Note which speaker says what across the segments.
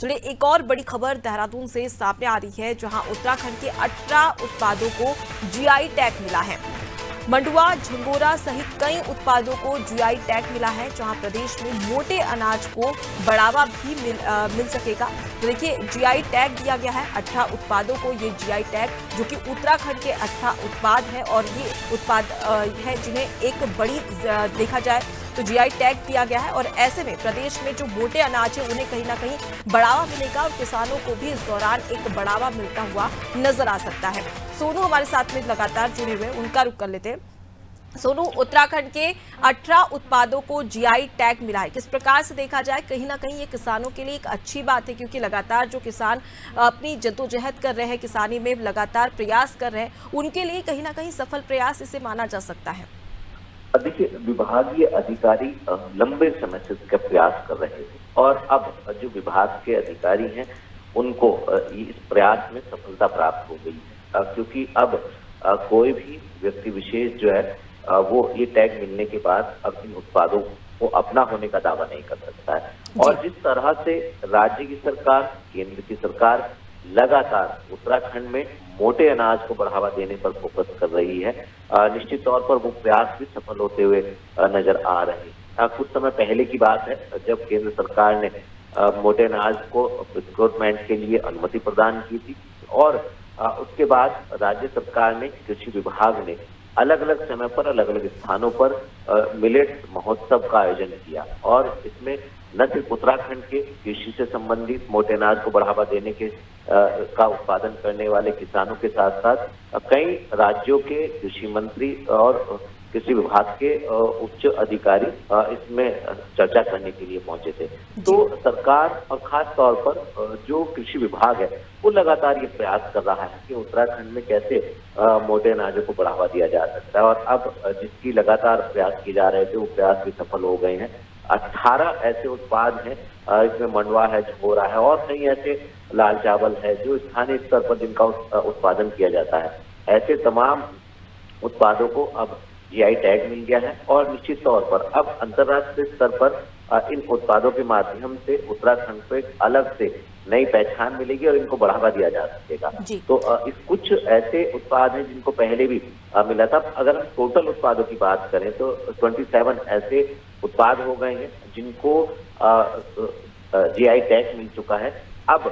Speaker 1: चलिए एक और बड़ी खबर देहरादून से सामने आ रही है, जहां उत्तराखंड के 18 उत्पादों को जीआई टैग मिला है। मंडुआ, झंगोरा सहित कई उत्पादों को जीआई टैग मिला है, जहां प्रदेश में मोटे अनाज को बढ़ावा भी मिल सकेगा। तो देखिए जीआई टैग दिया गया है 18 उत्पादों को। ये जीआई टैग जो कि उत्तराखंड के 18 उत्पाद है और ये उत्पाद है जिन्हें एक बड़ी देखा जाए तो जीआई टैग दिया गया है। और ऐसे में प्रदेश में जो मोटे अनाज है उन्हें कहीं ना कहीं बढ़ावा मिलेगा और किसानों को भी इस दौरान एक बढ़ावा मिलता हुआ नजर आ सकता है। सोनू हमारे साथ में लगातार जुड़े हुए, उनका रुख कर लेते हैं। सोनू, उत्तराखंड के 18 उत्पादों को जीआई टैग मिला है, किस प्रकार से देखा जाए कहीं ना कहीं ये किसानों के लिए एक अच्छी बात है, क्योंकि लगातार जो किसान अपनी जद्दोजहद कर रहे हैं, किसानी में लगातार प्रयास कर रहे हैं, उनके लिए कहीं ना कहीं सफल प्रयास इसे माना जा सकता है।
Speaker 2: देखिए, विभागीय अधिकारी लंबे समय से इसका प्रयास कर रहे थे और अब जो विभाग के अधिकारी हैं उनको इस प्रयास में सफलता प्राप्त हो गई है, क्योंकि अब कोई भी व्यक्ति विशेष जो है वो ये टैग मिलने के बाद अब इन उत्पादों को अपना होने का दावा नहीं कर सकता है। और जिस तरह से राज्य की सरकार, केंद्र की सरकार लगातार उत्तराखंड में मोटे अनाज को बढ़ावा देने पर फोकस कर रही है, निश्चित तौर पर वो प्रयास भी सफल होते हुए नजर आ रहे हैं। कुछ समय पहले की बात है जब केंद्र सरकार ने मोटे अनाज को प्रोक्योरमेंट के लिए अनुमति प्रदान की थी और उसके बाद राज्य सरकार ने, कृषि विभाग ने अलग अलग समय पर अलग अलग स्थानों पर मिलेट महोत्सव का आयोजन किया और इसमें न सिर्फ उत्तराखंड के कृषि से संबंधित मोटे अनाज को बढ़ावा देने के का उत्पादन करने वाले किसानों के साथ साथ कई राज्यों के कृषि मंत्री और कृषि विभाग के उच्च अधिकारी इसमें चर्चा करने के लिए पहुंचे थे। तो सरकार और खास तौर पर जो कृषि विभाग है वो लगातार ये प्रयास कर रहा है कि उत्तराखंड में कैसे मोटे अनाजों को बढ़ावा दिया जा सकता है और अब जिसकी लगातार प्रयास किए जा रहे थे वो प्रयास भी सफल हो गए हैं। 18 ऐसे उत्पाद हैं, इसमें मंडुआ है, झंगोरा है और कई ऐसे लाल चावल है जो स्थानीय स्तर पर जिनका उत्पादन किया जाता है। ऐसे तमाम उत्पादों को अब जीआई टैग मिल गया है और निश्चित तौर पर अब अंतर्राष्ट्रीय स्तर पर इन उत्पादों के माध्यम से उत्तराखंड को एक अलग से नई पहचान मिलेगी और इनको बढ़ावा दिया जा सकेगा। तो इस कुछ ऐसे उत्पाद हैं जिनको पहले भी मिला था। अगर हम टोटल उत्पादों की बात करें तो 27 ऐसे उत्पाद हो गए हैं जिनको जीआई टैग मिल चुका है। अब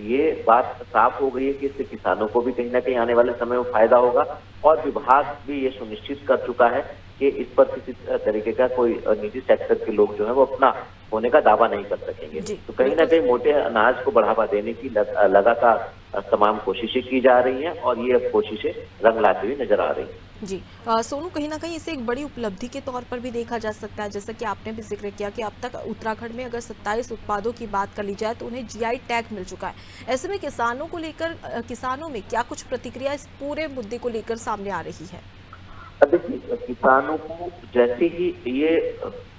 Speaker 2: ये बात साफ हो गई है कि इससे किसानों को भी कहीं ना कहीं आने वाले समय में फायदा होगा और विभाग भी ये सुनिश्चित कर चुका है कि इस पर किसी तरीके का कोई निजी सेक्टर के लोग जो है वो अपना होने का दावा नहीं कर सकेंगे। तो कहीं ना कहीं मोटे अनाज को बढ़ावा देने की लगातार तमाम कोशिशें की जा रही हैं और ये कोशिशें रंग लाती हुई नजर आ रही हैं।
Speaker 1: जी सोनू, कहीं ना कहीं इसे एक बड़ी उपलब्धि के तौर पर भी देखा जा सकता है, जैसा कि आपने भी जिक्र किया कि अब तक उत्तराखंड में अगर 27 उत्पादों की बात कर ली जाए तो उन्हें जीआई टैग मिल चुका है। ऐसे में किसानों को लेकर, किसानों में क्या कुछ प्रतिक्रिया इस पूरे मुद्दे को लेकर सामने आ रही है?
Speaker 2: देखिए, किसानों को जैसे ही ये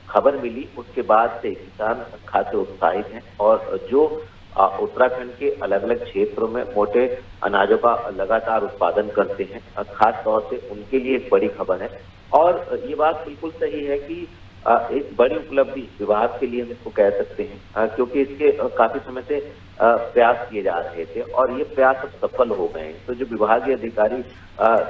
Speaker 2: खबर मिली उसके बाद से किसान खासे उत्साहित हैं और जो उत्तराखंड के अलग अलग क्षेत्रों में मोटे अनाजों का लगातार उत्पादन करते हैं, खास तौर से उनके लिए एक बड़ी खबर है। और ये बात बिल्कुल सही है कि एक बड़ी उपलब्धि विभाग के लिए हम इसको कह सकते हैं, क्योंकि इसके काफी समय से प्रयास किए जा रहे थे और ये प्रयास अब सफल हो गए हैं। तो जो विभागीय अधिकारी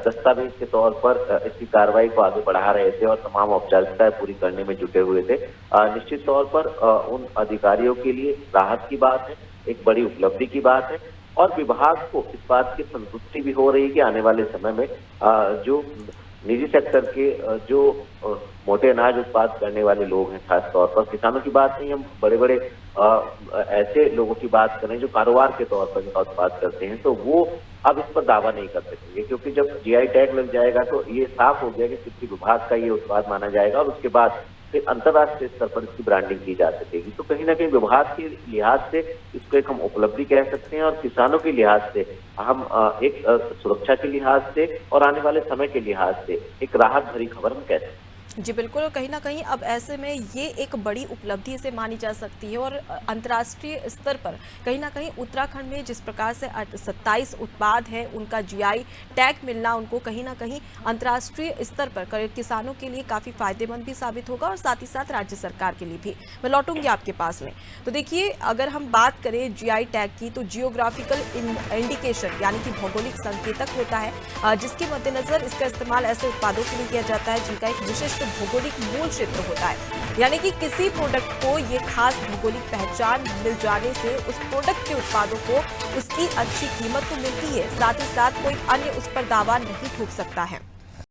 Speaker 2: दस्तावेज के तौर पर इसकी कार्रवाई को आगे बढ़ा रहे थे और तमाम औपचारिकताएं पूरी करने में जुटे हुए थे, निश्चित तौर पर उन अधिकारियों के लिए राहत की बात है, एक बड़ी उपलब्धि की बात है और विभाग को इस बात की संतुष्टि भी हो रही है कि आने वाले समय में जो निजी सेक्टर के जो मोटे अनाज उत्पाद करने वाले लोग हैं, खास तौर पर किसानों की बात नहीं, हम बड़े बड़े ऐसे लोगों की बात करें जो कारोबार के तौर पर इनका उत्पाद करते हैं, तो वो अब इस पर दावा नहीं कर सकेंगे, क्योंकि जब जीआई टैग लग जाएगा तो ये साफ हो गया कि कृषि विभाग का ये उत्पाद माना जाएगा और उसके बाद फिर अंतर्राष्ट्रीय स्तर पर इसकी ब्रांडिंग की जा सकेगी। तो कहीं ना कहीं विभाग के लिहाज से इसको एक हम उपलब्धि कह सकते हैं और किसानों के लिहाज से हम एक सुरक्षा के लिहाज से और आने वाले समय के लिहाज से एक राहत भरी खबर हम कह सकते हैं।
Speaker 1: जी बिल्कुल, और कहीं न कहीं अब ऐसे में ये एक बड़ी उपलब्धि से मानी जा सकती है और अंतर्राष्ट्रीय स्तर पर कहीं न कहीं उत्तराखंड में जिस प्रकार से 27 उत्पाद हैं, उनका जीआई टैग मिलना उनको कहीं न कहीं अंतर्राष्ट्रीय स्तर पर किसानों के लिए काफ़ी फ़ायदेमंद भी साबित होगा और साथ ही साथ राज्य सरकार के लिए भी। मैं लौटूँगी आपके पास में। तो देखिए, अगर हम बात करें जीआई टैग की, तो जियोग्राफिकल इंडिकेशन यानी कि भौगोलिक संकेतक होता है, जिसके मद्देनज़र इसका इस्तेमाल ऐसे उत्पादों के लिए किया जाता है जिनका एक विशिष्ट भौगोलिक मूल क्षेत्र होता है। यानी कि किसी प्रोडक्ट को ये खास भौगोलिक पहचान मिल जाने से उस प्रोडक्ट के उत्पादों को उसकी अच्छी कीमत तो मिलती है, साथ ही साथ कोई अन्य उस पर दावा नहीं ठोक सकता है।